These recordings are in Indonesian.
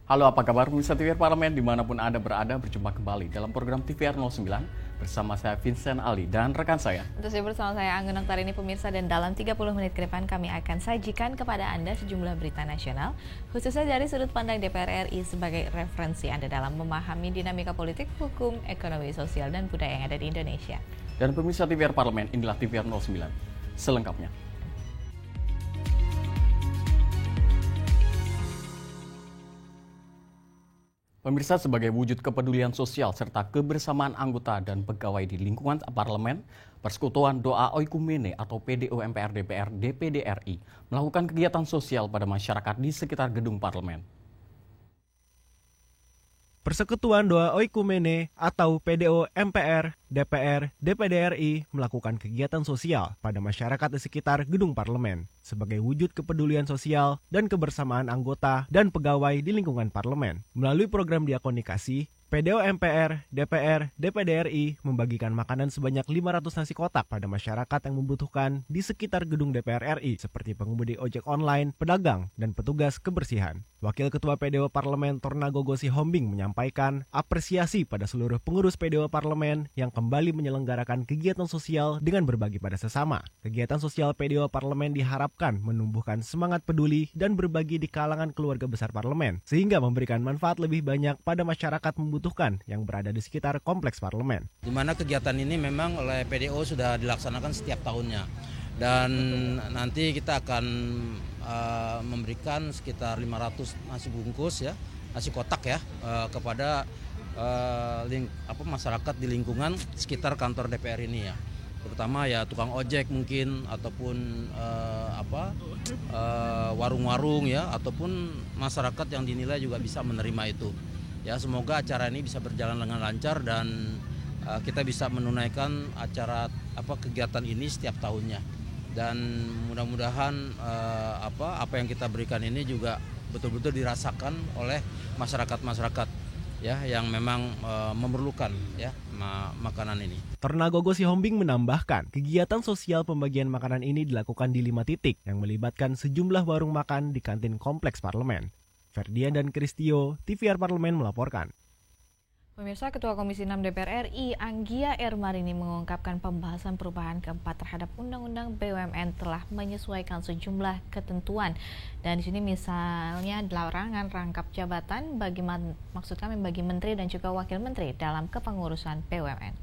Halo, apa kabar pemirsa TVR Parlemen dimanapun Anda berada, berjumpa kembali dalam program TVR 09 bersama saya Vincent Ali dan rekan saya. Tentu bersama saya Anggun Oktar ini pemirsa, dan dalam 30 menit ke depan kami akan sajikan kepada Anda sejumlah berita nasional, khususnya dari sudut pandang DPR RI sebagai referensi Anda dalam memahami dinamika politik, hukum, ekonomi, sosial, dan budaya yang ada di Indonesia. Dan pemirsa TVR Parlemen, inilah TVR 09 selengkapnya. Pemirsa, sebagai wujud kepedulian sosial serta kebersamaan anggota dan pegawai di lingkungan parlemen, Persekutuan Doa Oikumene atau PDO MPR DPR DPD RI melakukan kegiatan sosial pada masyarakat di sekitar gedung parlemen. Persekutuan Doa Oikumene atau PDO MPR DPR DPD RI melakukan kegiatan sosial pada masyarakat di sekitar gedung parlemen sebagai wujud kepedulian sosial dan kebersamaan anggota dan pegawai di lingkungan parlemen. Melalui program diakonikasi, PDO MPR DPR DPD RI membagikan makanan sebanyak 500 nasi kotak pada masyarakat yang membutuhkan di sekitar gedung DPR RI seperti pengemudi ojek online, pedagang, dan petugas kebersihan. Wakil Ketua PDO Parlemen Tornagogo Sihombing menyampaikan apresiasi pada seluruh pengurus PDO Parlemen yang kembali menyelenggarakan kegiatan sosial dengan berbagi pada sesama. Kegiatan sosial PDO Parlemen diharapkan menumbuhkan semangat peduli dan berbagi di kalangan keluarga besar parlemen, sehingga memberikan manfaat lebih banyak pada masyarakat membutuhkan yang berada di sekitar kompleks parlemen. Di mana kegiatan ini memang oleh PDO sudah dilaksanakan setiap tahunnya. Dan nanti kita akan memberikan sekitar 500 nasi bungkus ya, nasi kotak ya, kepada masyarakat di lingkungan sekitar kantor DPR ini ya. Terutama ya tukang ojek mungkin ataupun warung-warung ya, ataupun masyarakat yang dinilai juga bisa menerima itu. Ya, semoga acara ini bisa berjalan dengan lancar dan kita bisa menunaikan acara kegiatan ini setiap tahunnya. Dan mudah-mudahan apa yang kita berikan ini juga betul-betul dirasakan oleh masyarakat ya yang memang memerlukan ya makanan ini. Tornagogo Sihombing menambahkan, kegiatan sosial pembagian makanan ini dilakukan di 5 titik yang melibatkan sejumlah warung makan di kantin kompleks parlemen. Ferdian dan Kristio, TVR Parlemen melaporkan. Pemirsa, Ketua Komisi 6 DPR RI Anggia Ermarini mengungkapkan pembahasan perubahan keempat terhadap Undang-Undang BUMN telah menyesuaikan sejumlah ketentuan. Dan di sini misalnya larangan rangkap jabatan bagi menteri dan juga wakil menteri dalam kepengurusan BUMN.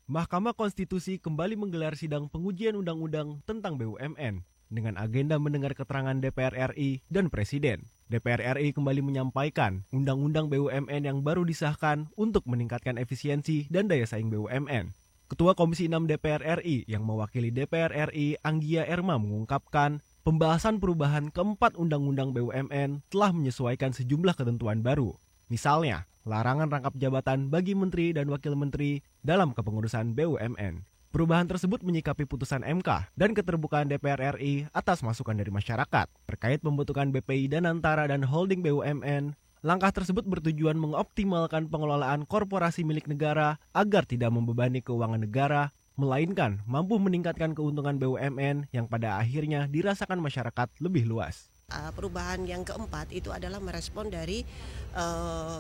Mahkamah Konstitusi kembali menggelar sidang pengujian undang-undang tentang BUMN dengan agenda mendengar keterangan DPR RI dan Presiden. DPR RI kembali menyampaikan Undang-Undang BUMN yang baru disahkan untuk meningkatkan efisiensi dan daya saing BUMN. Ketua Komisi 6 DPR RI yang mewakili DPR RI Anggia Erma mengungkapkan pembahasan perubahan keempat Undang-Undang BUMN telah menyesuaikan sejumlah ketentuan baru. Misalnya, larangan rangkap jabatan bagi menteri dan wakil menteri dalam kepengurusan BUMN. Perubahan tersebut menyikapi putusan MK dan keterbukaan DPR RI atas masukan dari masyarakat terkait pembentukan BPI Danantara dan holding BUMN. Langkah tersebut bertujuan mengoptimalkan pengelolaan korporasi milik negara agar tidak membebani keuangan negara, melainkan mampu meningkatkan keuntungan BUMN yang pada akhirnya dirasakan masyarakat lebih luas. Perubahan yang keempat itu adalah merespon dari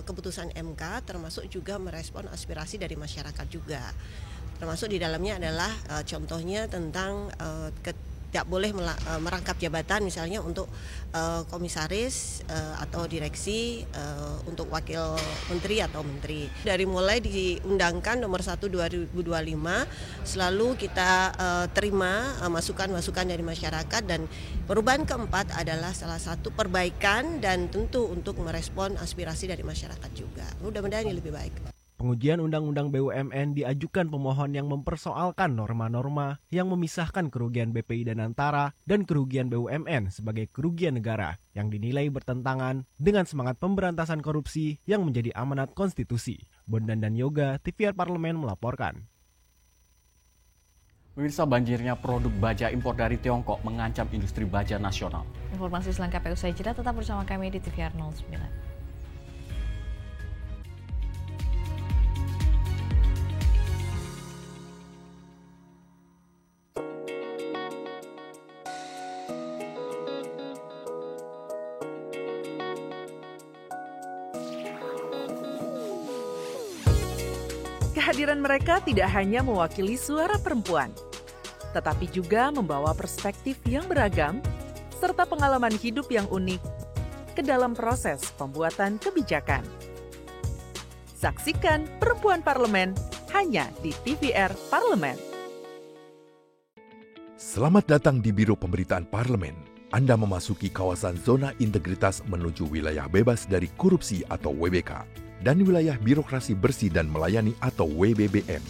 keputusan MK, termasuk juga merespon aspirasi dari masyarakat juga. Termasuk di dalamnya adalah contohnya tentang tidak boleh merangkap jabatan misalnya untuk komisaris atau direksi, untuk wakil menteri atau menteri. Dari mulai diundangkan nomor 1 2025 selalu kita terima masukan-masukan dari masyarakat, dan perubahan keempat adalah salah satu perbaikan dan tentu untuk merespon aspirasi dari masyarakat juga. Mudah-mudahan ini lebih baik. Pengujian Undang-Undang BUMN diajukan pemohon yang mempersoalkan norma-norma yang memisahkan kerugian BPI Danantara dan kerugian BUMN sebagai kerugian negara yang dinilai bertentangan dengan semangat pemberantasan korupsi yang menjadi amanat konstitusi. Bondan dan Yoga, TVR Parlemen melaporkan. Pemirsa, banjirnya produk baja impor dari Tiongkok mengancam industri baja nasional. Informasi selengkapnya usai jeda, tetap bersama kami di TVR 09. Kehadiran mereka tidak hanya mewakili suara perempuan, tetapi juga membawa perspektif yang beragam serta pengalaman hidup yang unik ke dalam proses pembuatan kebijakan. Saksikan Perempuan Parlemen hanya di TVR Parlemen. Selamat datang di Biro Pemberitaan Parlemen. Anda memasuki kawasan zona integritas menuju wilayah bebas dari korupsi atau WBK dan wilayah birokrasi bersih dan melayani atau WBBM.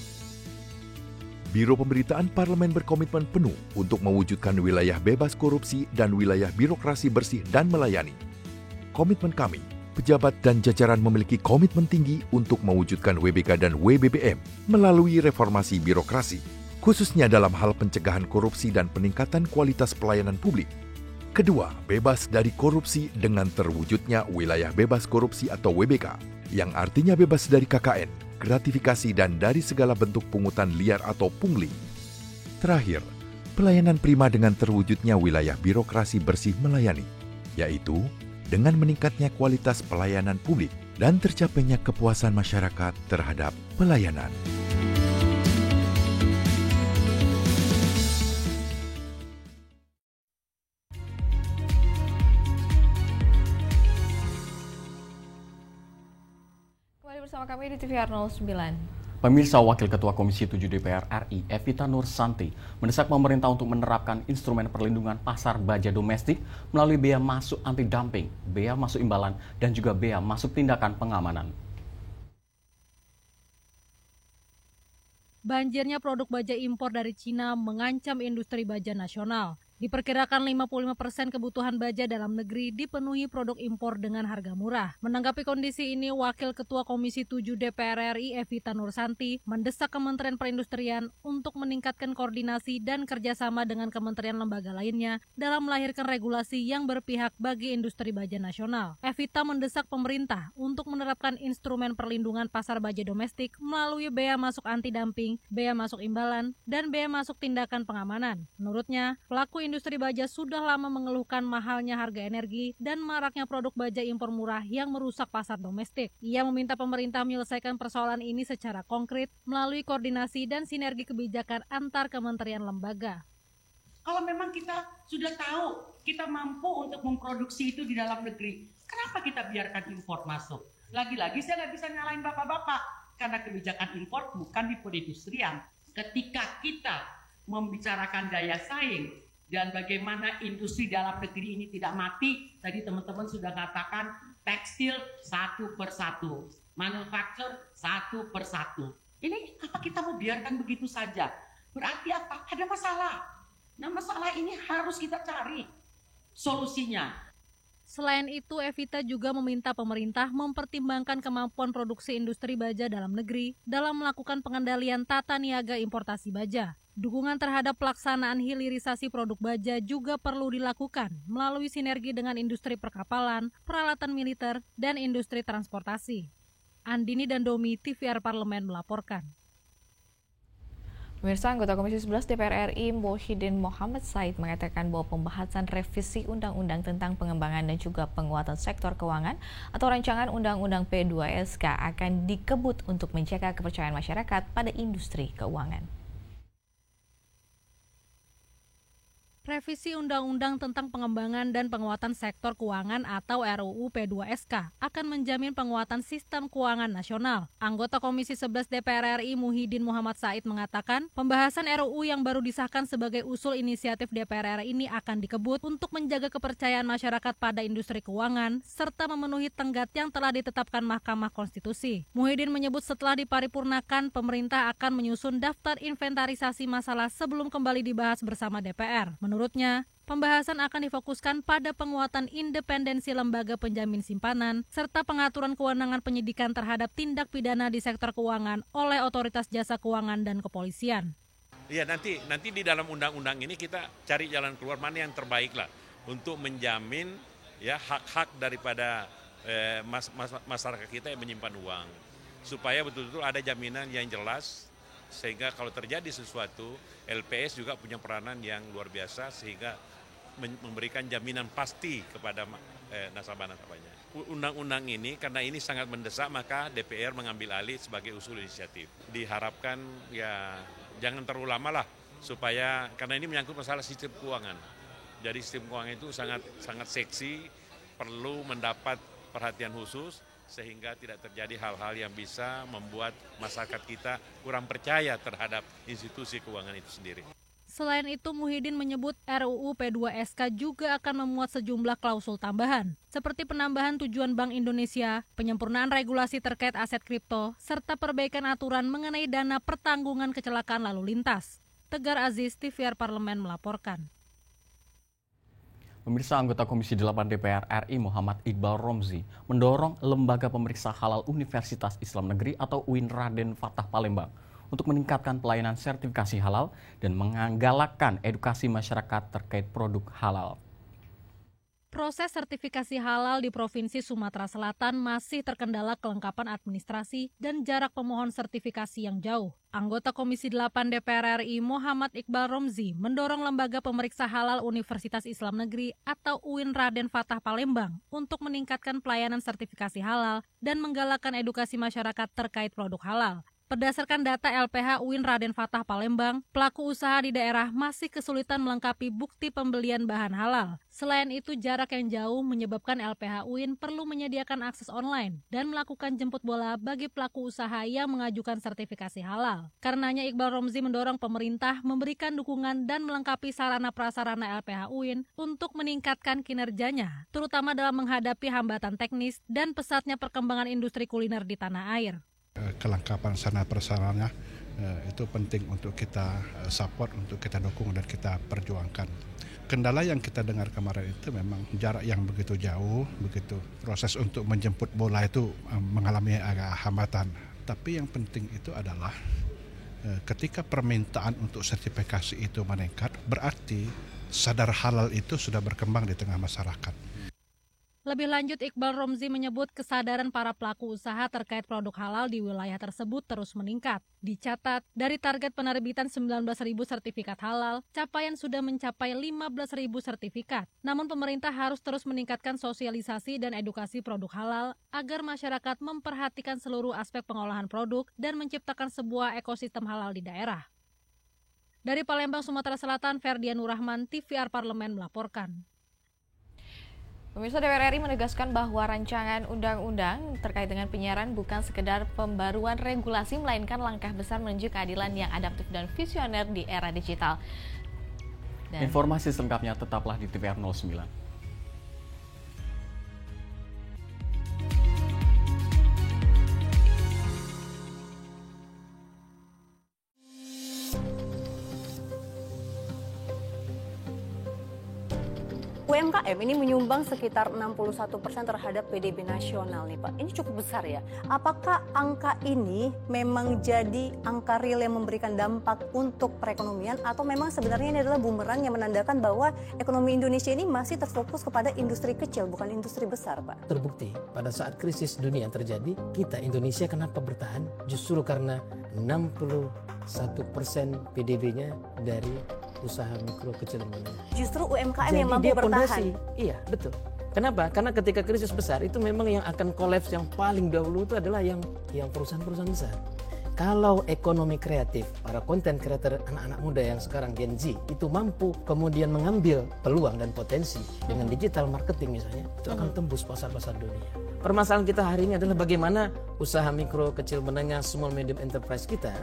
Biro Pemberitaan Parlemen berkomitmen penuh untuk mewujudkan wilayah bebas korupsi dan wilayah birokrasi bersih dan melayani. Komitmen kami, pejabat dan jajaran memiliki komitmen tinggi untuk mewujudkan WBK dan WBBM melalui reformasi birokrasi, khususnya dalam hal pencegahan korupsi dan peningkatan kualitas pelayanan publik. Kedua, bebas dari korupsi dengan terwujudnya wilayah bebas korupsi atau WBK, yang artinya bebas dari KKN, gratifikasi dan dari segala bentuk pungutan liar atau pungli. Terakhir, pelayanan prima dengan terwujudnya wilayah birokrasi bersih melayani, yaitu dengan meningkatnya kualitas pelayanan publik dan tercapainya kepuasan masyarakat terhadap pelayanan. Kembali bersama kami di TVR 09. Pemirsa, Wakil Ketua Komisi 7 DPR RI, Evita Nursanti, mendesak pemerintah untuk menerapkan instrumen perlindungan pasar baja domestik melalui bea masuk anti-dumping, bea masuk imbalan, dan juga bea masuk tindakan pengamanan. Banjirnya produk baja impor dari Cina mengancam industri baja nasional. Diperkirakan 55% kebutuhan baja dalam negeri dipenuhi produk impor dengan harga murah. Menanggapi kondisi ini, Wakil Ketua Komisi 7 DPR RI Evita Nursanti mendesak Kementerian Perindustrian untuk meningkatkan koordinasi dan kerjasama dengan kementerian lembaga lainnya dalam melahirkan regulasi yang berpihak bagi industri baja nasional. Evita mendesak pemerintah untuk menerapkan instrumen perlindungan pasar baja domestik melalui bea masuk anti-dumping, bea masuk imbalan, dan bea masuk tindakan pengamanan. Menurutnya, pelaku industri baja sudah lama mengeluhkan mahalnya harga energi dan maraknya produk baja impor murah yang merusak pasar domestik. Ia meminta pemerintah menyelesaikan persoalan ini secara konkret melalui koordinasi dan sinergi kebijakan antar kementerian lembaga. Kalau memang kita sudah tahu kita mampu untuk memproduksi itu di dalam negeri, kenapa kita biarkan impor masuk? Lagi-lagi saya nggak bisa nyalain bapak-bapak karena kebijakan impor bukan di perindustrian. Ketika kita membicarakan daya saing dan bagaimana industri dalam negeri ini tidak mati, tadi teman-teman sudah katakan tekstil satu persatu, manufaktur satu persatu. Ini apa kita mau biarkan begitu saja? Berarti apa? Ada masalah. Nah, masalah ini harus kita cari solusinya. Selain itu, Evita juga meminta pemerintah mempertimbangkan kemampuan produksi industri baja dalam negeri dalam melakukan pengendalian tata niaga importasi baja. Dukungan terhadap pelaksanaan hilirisasi produk baja juga perlu dilakukan melalui sinergi dengan industri perkapalan, peralatan militer, dan industri transportasi. Andini dan Domi, TVR Parlemen melaporkan. Pemirsa, anggota Komisi 11 DPR RI Muhyiddin Muhammad Said mengatakan bahwa pembahasan revisi Undang-Undang tentang pengembangan dan juga penguatan sektor keuangan atau rancangan Undang-Undang P2SK akan dikebut untuk menjaga kepercayaan masyarakat pada industri keuangan. Revisi Undang-Undang tentang Pengembangan dan Penguatan Sektor Keuangan atau RUU P2SK akan menjamin penguatan sistem keuangan nasional. Anggota Komisi 11 DPR RI Muhyiddin Muhammad Said mengatakan, pembahasan RUU yang baru disahkan sebagai usul inisiatif DPR RI ini akan dikebut untuk menjaga kepercayaan masyarakat pada industri keuangan serta memenuhi tenggat yang telah ditetapkan Mahkamah Konstitusi. Muhyiddin menyebut setelah diparipurnakan, pemerintah akan menyusun daftar inventarisasi masalah sebelum kembali dibahas bersama DPR. Menurutnya, pembahasan akan difokuskan pada penguatan independensi lembaga penjamin simpanan serta pengaturan kewenangan penyidikan terhadap tindak pidana di sektor keuangan oleh otoritas jasa keuangan dan kepolisian. Iya, nanti di dalam undang-undang ini kita cari jalan keluar mana yang terbaik lah untuk menjamin ya hak-hak daripada masyarakat kita yang menyimpan uang supaya betul-betul ada jaminan yang jelas. Sehingga kalau terjadi sesuatu, LPS juga punya peranan yang luar biasa sehingga memberikan jaminan pasti kepada nasabah-nasabahnya. Undang-undang ini karena ini sangat mendesak, maka DPR mengambil alih sebagai usul inisiatif. Diharapkan ya jangan terlalu lama lah, supaya karena ini menyangkut masalah sistem keuangan. Jadi sistem keuangan itu sangat seksi, perlu mendapat perhatian khusus sehingga tidak terjadi hal-hal yang bisa membuat masyarakat kita kurang percaya terhadap institusi keuangan itu sendiri. Selain itu, Muhyiddin menyebut RUU P2SK juga akan memuat sejumlah klausul tambahan, seperti penambahan tujuan Bank Indonesia, penyempurnaan regulasi terkait aset kripto, serta perbaikan aturan mengenai dana pertanggungan kecelakaan lalu lintas. Tegar Aziz, TVR Parlemen melaporkan. Pemirsa, anggota Komisi 8 DPR RI Muhammad Iqbal Romzi mendorong Lembaga Pemeriksa Halal Universitas Islam Negeri atau UIN Raden Fatah Palembang untuk meningkatkan pelayanan sertifikasi halal dan menggalakkan edukasi masyarakat terkait produk halal. Proses sertifikasi halal di Provinsi Sumatera Selatan masih terkendala kelengkapan administrasi dan jarak pemohon sertifikasi yang jauh. Anggota Komisi 8 DPR RI Muhammad Iqbal Romzi mendorong Lembaga Pemeriksa Halal Universitas Islam Negeri atau UIN Raden Fatah Palembang untuk meningkatkan pelayanan sertifikasi halal dan menggalakkan edukasi masyarakat terkait produk halal. Berdasarkan data LPH UIN Raden Fatah Palembang, pelaku usaha di daerah masih kesulitan melengkapi bukti pembelian bahan halal. Selain itu, jarak yang jauh menyebabkan LPH UIN perlu menyediakan akses online dan melakukan jemput bola bagi pelaku usaha yang mengajukan sertifikasi halal. Karenanya Iqbal Romzi mendorong pemerintah memberikan dukungan dan melengkapi sarana prasarana LPH UIN untuk meningkatkan kinerjanya, terutama dalam menghadapi hambatan teknis dan pesatnya perkembangan industri kuliner di tanah air. Kelengkapan sarana prasarana itu penting untuk kita support, untuk kita dukung dan kita perjuangkan. Kendala yang kita dengar kemarin itu memang jarak yang begitu jauh, begitu proses untuk menjemput bola itu mengalami agak hambatan. Tapi yang penting itu adalah ketika permintaan untuk sertifikasi itu meningkat, berarti sadar halal itu sudah berkembang di tengah masyarakat. Lebih lanjut, Iqbal Romzi menyebut kesadaran para pelaku usaha terkait produk halal di wilayah tersebut terus meningkat. Dicatat, dari target penerbitan 19.000 sertifikat halal, capaian sudah mencapai 15.000 sertifikat. Namun pemerintah harus terus meningkatkan sosialisasi dan edukasi produk halal agar masyarakat memperhatikan seluruh aspek pengolahan produk dan menciptakan sebuah ekosistem halal di daerah. Dari Palembang, Sumatera Selatan, Ferdian Nurrahman, TVR Parlemen melaporkan. Pemirsa, DPR RI menegaskan bahwa rancangan undang-undang terkait dengan penyiaran bukan sekedar pembaruan regulasi, melainkan langkah besar menuju keadilan yang adaptif dan visioner di era digital. Informasi selengkapnya tetaplah di TVR 09. UMKM ini menyumbang sekitar 61% terhadap PDB nasional nih Pak. Ini cukup besar ya. Apakah angka ini memang jadi angka real yang memberikan dampak untuk perekonomian atau memang sebenarnya ini adalah bumerang yang menandakan bahwa ekonomi Indonesia ini masih terfokus kepada industri kecil bukan industri besar Pak? Terbukti pada saat krisis dunia terjadi, kita Indonesia kenapa bertahan? Justru karena 61% PDB-nya dari usaha mikro kecil menengah. Justru UMKM yang mampu bertahan. Iya, betul. Kenapa? Karena ketika krisis besar itu memang yang akan kolaps yang paling dahulu itu adalah yang perusahaan-perusahaan besar. Kalau ekonomi kreatif, para konten creator anak-anak muda yang sekarang Gen Z itu mampu kemudian mengambil peluang dan potensi dengan digital marketing misalnya, itu akan tembus pasar-pasar dunia. Permasalahan kita hari ini adalah bagaimana usaha mikro, kecil, menengah, small medium enterprise kita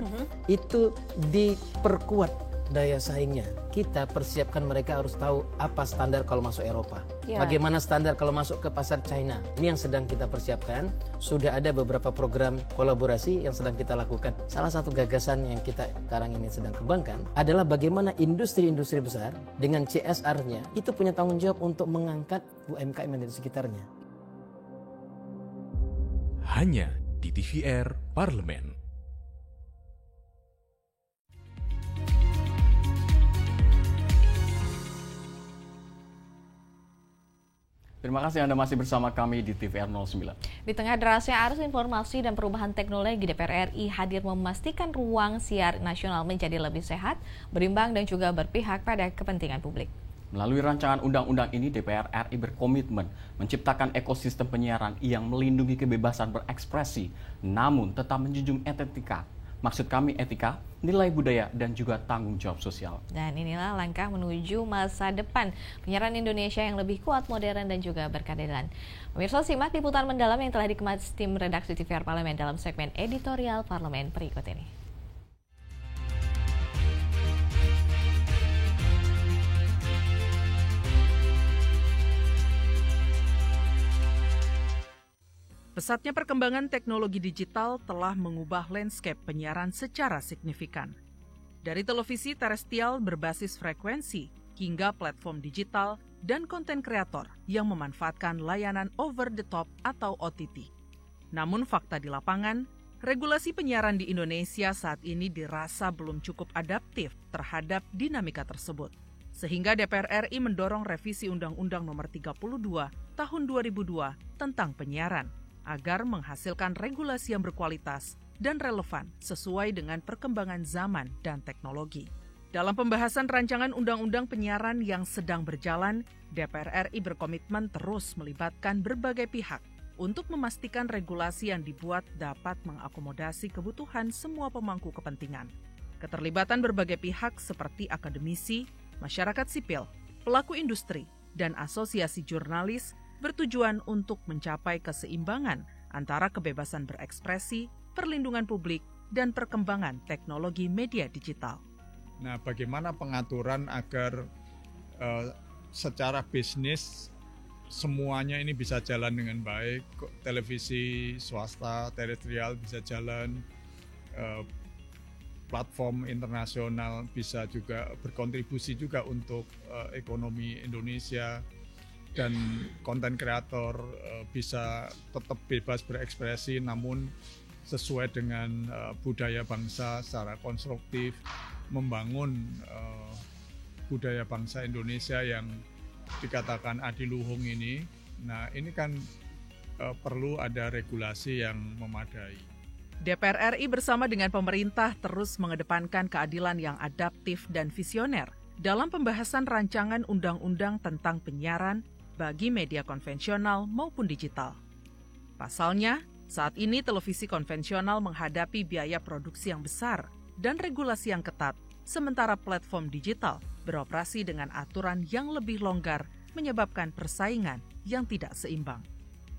itu diperkuat daya saingnya. Kita persiapkan mereka harus tahu apa standar kalau masuk Eropa. Bagaimana standar kalau masuk ke pasar China. Ini yang sedang kita persiapkan. Sudah ada beberapa program kolaborasi yang sedang kita lakukan. Salah satu gagasan yang kita sekarang ini sedang kembangkan adalah bagaimana industri-industri besar dengan CSR-nya itu punya tanggung jawab untuk mengangkat UMKM yang di sekitarnya. Hanya di TVR Parlemen. Terima kasih Anda masih bersama kami di TVR 09. Di tengah derasnya arus informasi dan perubahan teknologi, DPR RI hadir memastikan ruang siar nasional menjadi lebih sehat, berimbang dan juga berpihak pada kepentingan publik. Melalui rancangan undang-undang ini, DPR RI berkomitmen menciptakan ekosistem penyiaran yang melindungi kebebasan berekspresi, namun tetap menjunjung etika. Maksud kami etika, nilai budaya, dan juga tanggung jawab sosial. Dan inilah langkah menuju masa depan penyiaran Indonesia yang lebih kuat, modern, dan juga berkeadilan. Pemirsa, simak liputan mendalam yang telah dikemas tim redaksi TVR Parlemen dalam segmen editorial Parlemen berikut ini. Pesatnya perkembangan teknologi digital telah mengubah landscape penyiaran secara signifikan. Dari televisi terestrial berbasis frekuensi hingga platform digital dan konten kreator yang memanfaatkan layanan over the top atau OTT. Namun fakta di lapangan, regulasi penyiaran di Indonesia saat ini dirasa belum cukup adaptif terhadap dinamika tersebut. Sehingga DPR RI mendorong revisi Undang-Undang Nomor 32 Tahun 2002 tentang penyiaran, agar menghasilkan regulasi yang berkualitas dan relevan sesuai dengan perkembangan zaman dan teknologi. Dalam pembahasan rancangan undang-undang penyiaran yang sedang berjalan, DPR RI berkomitmen terus melibatkan berbagai pihak untuk memastikan regulasi yang dibuat dapat mengakomodasi kebutuhan semua pemangku kepentingan. Keterlibatan berbagai pihak seperti akademisi, masyarakat sipil, pelaku industri, dan asosiasi jurnalis bertujuan untuk mencapai keseimbangan antara kebebasan berekspresi, perlindungan publik, dan perkembangan teknologi media digital. Nah, bagaimana pengaturan agar secara bisnis semuanya ini bisa jalan dengan baik, televisi swasta, terestrial bisa jalan, platform internasional bisa juga berkontribusi juga untuk ekonomi Indonesia, dan konten kreator bisa tetap bebas berekspresi namun sesuai dengan budaya bangsa secara konstruktif, membangun budaya bangsa Indonesia yang dikatakan adiluhung ini. Nah, ini kan perlu ada regulasi yang memadai. DPR RI bersama dengan pemerintah terus mengedepankan keadilan yang adaptif dan visioner dalam pembahasan rancangan undang-undang tentang penyiaran bagi media konvensional maupun digital. Pasalnya, saat ini televisi konvensional menghadapi biaya produksi yang besar dan regulasi yang ketat, sementara platform digital beroperasi dengan aturan yang lebih longgar menyebabkan persaingan yang tidak seimbang.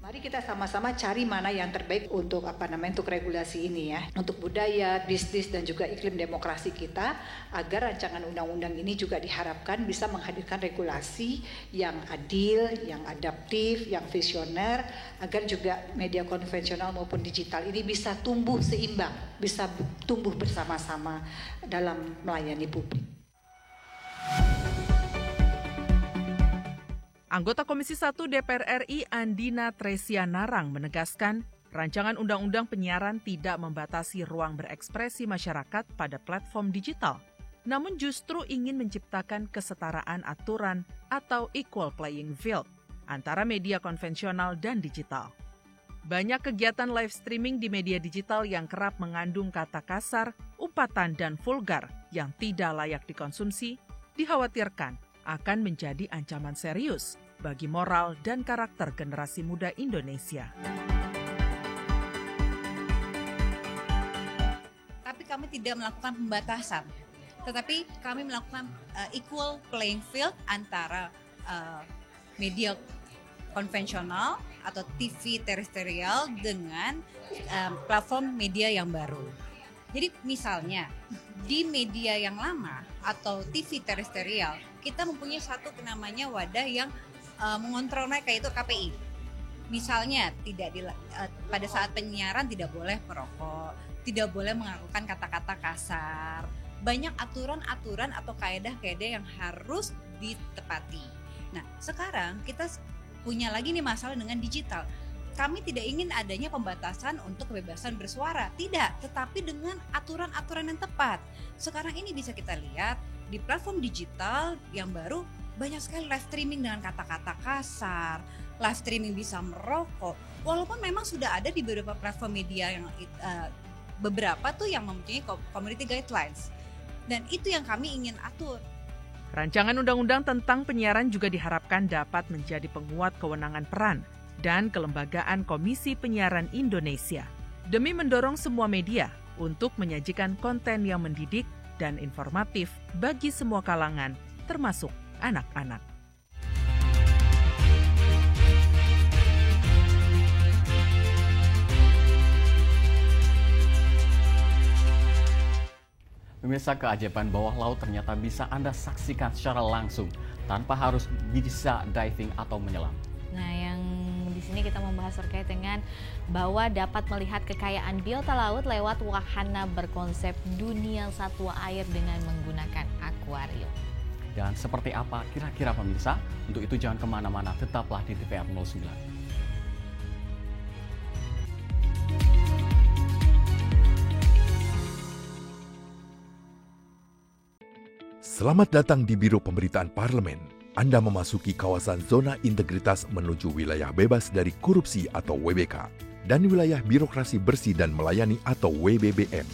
Mari kita sama-sama cari mana yang terbaik untuk untuk regulasi ini ya, untuk budaya, bisnis dan juga iklim demokrasi kita, agar rancangan undang-undang ini juga diharapkan bisa menghadirkan regulasi yang adil, yang adaptif, yang visioner, agar juga media konvensional maupun digital ini bisa tumbuh seimbang, bisa tumbuh bersama-sama dalam melayani publik. Anggota Komisi 1 DPR RI Andina Tresia Narang menegaskan, rancangan undang-undang penyiaran tidak membatasi ruang berekspresi masyarakat pada platform digital, namun justru ingin menciptakan kesetaraan aturan atau equal playing field antara media konvensional dan digital. Banyak kegiatan live streaming di media digital yang kerap mengandung kata kasar, umpatan, dan vulgar yang tidak layak dikonsumsi, dikhawatirkan akan menjadi ancaman serius bagi moral dan karakter generasi muda Indonesia. Tapi kami tidak melakukan pembatasan, tetapi kami melakukan equal playing field antara media konvensional atau TV terestrial dengan platform media yang baru. Jadi misalnya di media yang lama atau TV terestrial, kita mempunyai satu namanya wadah yang mengontrol mereka, yaitu KPI. Misalnya pada saat penyiaran tidak boleh merokok, tidak boleh melakukan kata-kata kasar. Banyak aturan-aturan atau kaedah-kaedah yang harus ditepati. Nah, sekarang kita punya lagi nih masalah dengan digital. Kami tidak ingin adanya pembatasan untuk kebebasan bersuara, tidak, tetapi dengan aturan-aturan yang tepat. Sekarang ini bisa kita lihat di platform digital yang baru, banyak sekali live streaming dengan kata-kata kasar, live streaming bisa merokok, walaupun memang sudah ada di beberapa platform media yang beberapa tuh yang mempunyai community guidelines, dan itu yang kami ingin atur. Rancangan undang-undang tentang penyiaran juga diharapkan dapat menjadi penguat kewenangan peran dan kelembagaan Komisi Penyiaran Indonesia demi mendorong semua media untuk menyajikan konten yang mendidik dan informatif bagi semua kalangan, termasuk anak-anak. Pemirsa, keajaiban bawah laut ternyata bisa Anda saksikan secara langsung tanpa harus bisa diving atau menyelam. Nah, yang di sini kita membahas terkait dengan bahwa dapat melihat kekayaan biota laut lewat wahana berkonsep dunia satwa air dengan menggunakan akuarium. Dan seperti apa kira-kira pemirsa? Untuk itu jangan kemana-mana, tetaplah di TVR 09. Selamat datang di Biro Pemberitaan Parlemen. Anda memasuki kawasan zona integritas menuju wilayah bebas dari korupsi atau WBK dan wilayah birokrasi bersih dan melayani atau WBBM.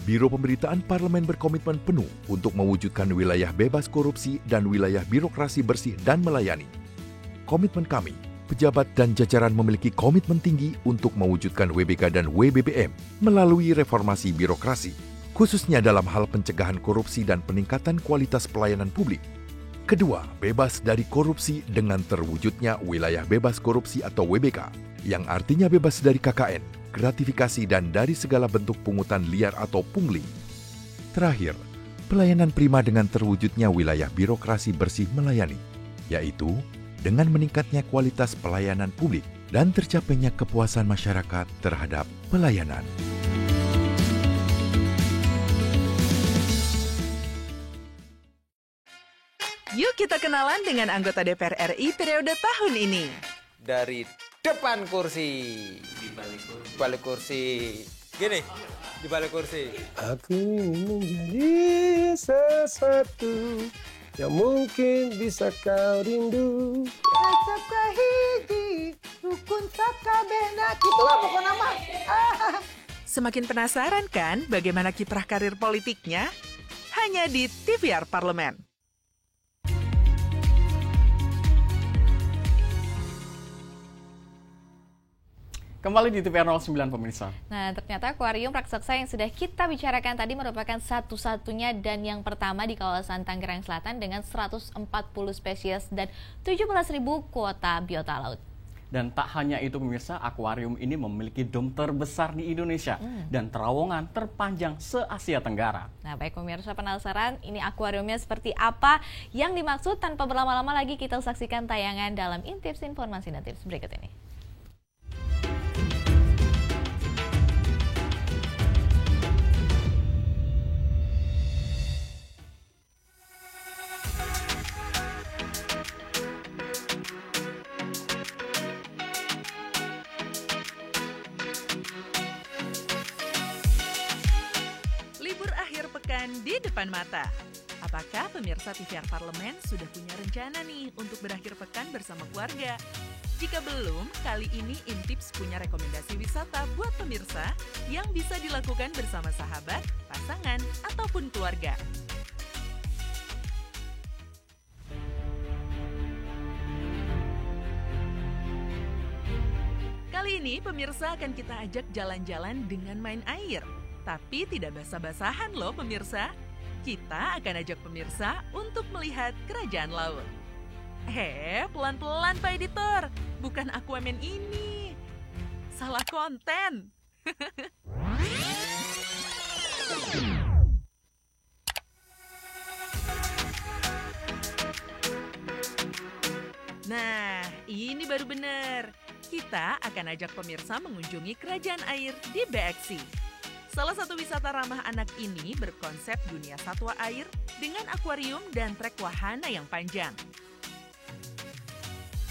Biro Pemberitaan Parlemen berkomitmen penuh untuk mewujudkan wilayah bebas korupsi dan wilayah birokrasi bersih dan melayani. Komitmen kami, pejabat dan jajaran memiliki komitmen tinggi untuk mewujudkan WBK dan WBBM melalui reformasi birokrasi, khususnya dalam hal pencegahan korupsi dan peningkatan kualitas pelayanan publik. Kedua, bebas dari korupsi dengan terwujudnya wilayah bebas korupsi atau WBK, yang artinya bebas dari KKN, gratifikasi dan dari segala bentuk pungutan liar atau pungli. Terakhir, pelayanan prima dengan terwujudnya wilayah birokrasi bersih melayani, yaitu dengan meningkatnya kualitas pelayanan publik dan tercapainya kepuasan masyarakat terhadap pelayanan. Yuk kita kenalan dengan anggota DPR RI periode tahun ini. Dari depan kursi. Di balik kursi. Gini, di balik kursi. Aku ingin menjadi sesuatu yang mungkin bisa kau rindu. Acap kahiji, rukun sakabena. Gitulah pokok nama. Semakin penasaran kan bagaimana kiprah karir politiknya? Hanya di TVR Parlemen. Kembali di TVR 09 pemirsa. Nah, ternyata akuarium raksasa yang sudah kita bicarakan tadi merupakan satu-satunya dan yang pertama di kawasan Tangerang Selatan dengan 140 spesies dan 17.000 kuota biota laut. Dan tak hanya itu pemirsa, akuarium ini memiliki dom terbesar di Indonesia dan terowongan terpanjang se-Asia Tenggara. Nah, baik pemirsa penasaran ini akuariumnya seperti apa yang dimaksud? Tanpa berlama-lama lagi kita saksikan tayangan dalam Intips Informasi dan Tips berikut ini. Di depan mata. Apakah pemirsa TVR Parlemen sudah punya rencana nih untuk berakhir pekan bersama keluarga? Jika belum, kali ini Intips punya rekomendasi wisata buat pemirsa yang bisa dilakukan bersama sahabat, pasangan, ataupun keluarga. Kali ini pemirsa akan kita ajak jalan-jalan dengan main air. Tapi tidak basah-basahan loh pemirsa. Kita akan ajak pemirsa untuk melihat kerajaan laut. Pelan-pelan Pak Editor. Bukan Aquaman ini. Salah konten. Nah, ini baru benar. Kita akan ajak pemirsa mengunjungi kerajaan air di BXC. Salah satu wisata ramah anak ini berkonsep dunia satwa air dengan akuarium dan trek wahana yang panjang.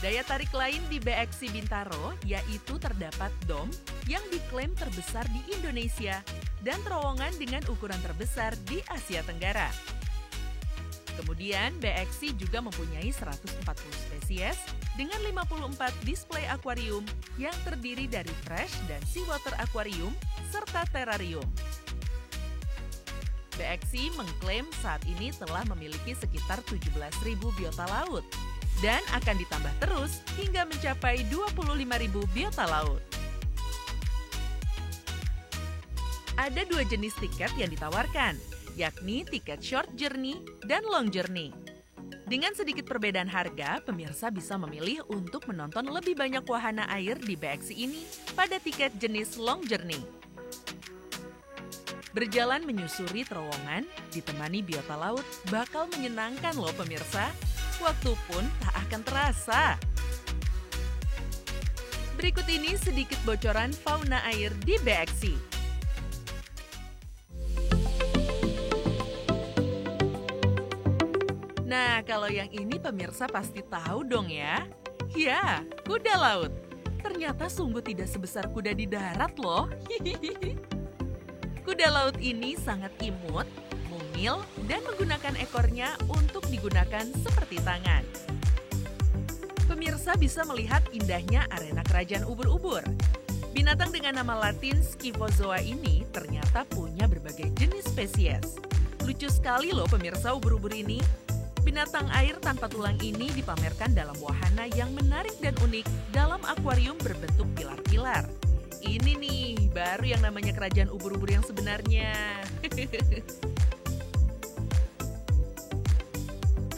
Daya tarik lain di BXC Bintaro yaitu terdapat dom yang diklaim terbesar di Indonesia dan terowongan dengan ukuran terbesar di Asia Tenggara. Kemudian BXC juga mempunyai 140 spesies dengan 54 display akuarium yang terdiri dari fresh dan seawater aquarium serta terrarium. BXI mengklaim saat ini telah memiliki sekitar 17.000 biota laut dan akan ditambah terus hingga mencapai 25.000 biota laut. Ada 2 jenis tiket yang ditawarkan, yakni tiket short journey dan long journey. Dengan sedikit perbedaan harga, pemirsa bisa memilih untuk menonton lebih banyak wahana air di BXI ini pada tiket jenis long journey. Berjalan menyusuri terowongan, ditemani biota laut, bakal menyenangkan loh pemirsa. Waktu pun tak akan terasa. Berikut ini sedikit bocoran fauna air di BXI. Nah, kalau yang ini pemirsa pasti tahu dong ya. Ya, kuda laut. Ternyata sungguh tidak sebesar kuda di darat loh. Kuda laut ini sangat imut, mungil, dan menggunakan ekornya untuk digunakan seperti tangan. Pemirsa bisa melihat indahnya arena kerajaan ubur-ubur. Binatang dengan nama latin Scyphozoa ini ternyata punya berbagai jenis spesies. Lucu sekali loh pemirsa ubur-ubur ini. Binatang air tanpa tulang ini dipamerkan dalam wahana yang menarik dan unik dalam akuarium berbentuk pilar-pilar. Ini nih, baru yang namanya kerajaan ubur-ubur yang sebenarnya.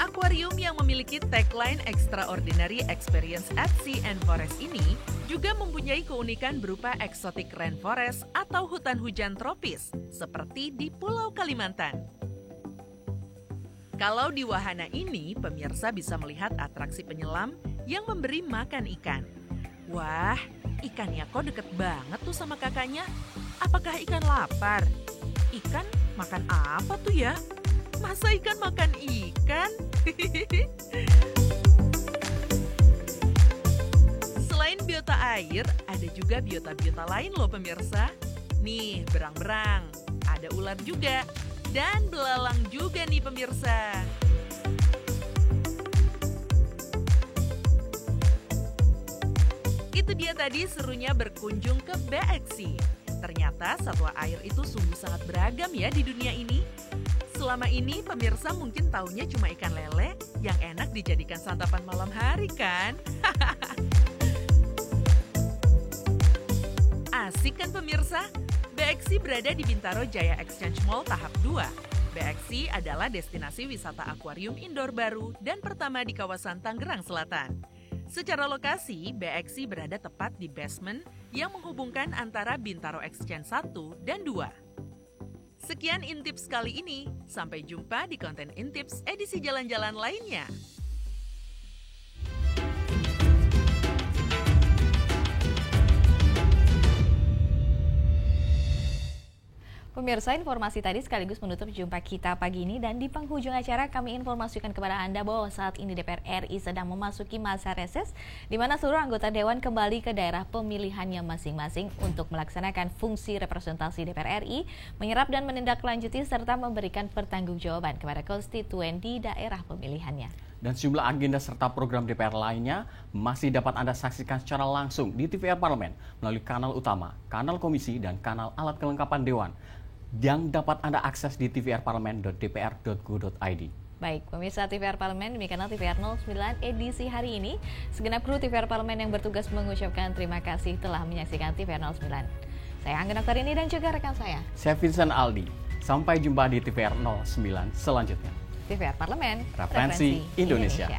Akuarium yang memiliki tagline Extraordinary Experience at Sea and Forest ini juga mempunyai keunikan berupa exotic rainforest atau hutan hujan tropis, seperti di Pulau Kalimantan. Kalau di wahana ini, pemirsa bisa melihat atraksi penyelam yang memberi makan ikan. Wah, ikannya kok deket banget tuh sama kakaknya. Apakah ikan lapar? Ikan makan apa tuh ya? Masa ikan makan ikan? Selain biota air, ada juga biota-biota lain loh pemirsa. Nih, berang-berang. Ada ular juga. Dan belalang juga nih pemirsa. Itu dia tadi serunya berkunjung ke BXI. Ternyata satwa air itu sungguh sangat beragam ya di dunia ini. Selama ini pemirsa mungkin taunya cuma ikan lele yang enak dijadikan santapan malam hari kan? Asik kan pemirsa? BXI berada di Bintaro Jaya Exchange Mall tahap 2. BXI adalah destinasi wisata akuarium indoor baru dan pertama di kawasan Tangerang Selatan. Secara lokasi, BXI berada tepat di basement yang menghubungkan antara Bintaro Exchange 1 dan 2. Sekian Intips kali ini. Sampai jumpa di konten Intips edisi jalan-jalan lainnya. Pemirsa, informasi tadi sekaligus menutup jumpa kita pagi ini, dan di penghujung acara kami informasikan kepada Anda bahwa saat ini DPR RI sedang memasuki masa reses di mana seluruh anggota Dewan kembali ke daerah pemilihannya masing-masing untuk melaksanakan fungsi representasi DPR RI, menyerap dan menindaklanjuti serta memberikan pertanggungjawaban kepada konstituen di daerah pemilihannya. Dan sejumlah agenda serta program DPR lainnya masih dapat Anda saksikan secara langsung di TVR Parlemen melalui kanal utama, kanal komisi, dan kanal alat kelengkapan Dewan yang dapat Anda akses di tvr.dpr.go.id. Baik, pemirsa TVR Parlemen, demikianlah TVR 09 edisi hari ini. Segenap kru TVR Parlemen yang bertugas mengucapkan terima kasih telah menyaksikan TVR 09. Saya Angga Noktarini dan juga rekan saya Vincent Aldi. Sampai jumpa di TVR 09 selanjutnya. TVR Parlemen, Referensi Indonesia.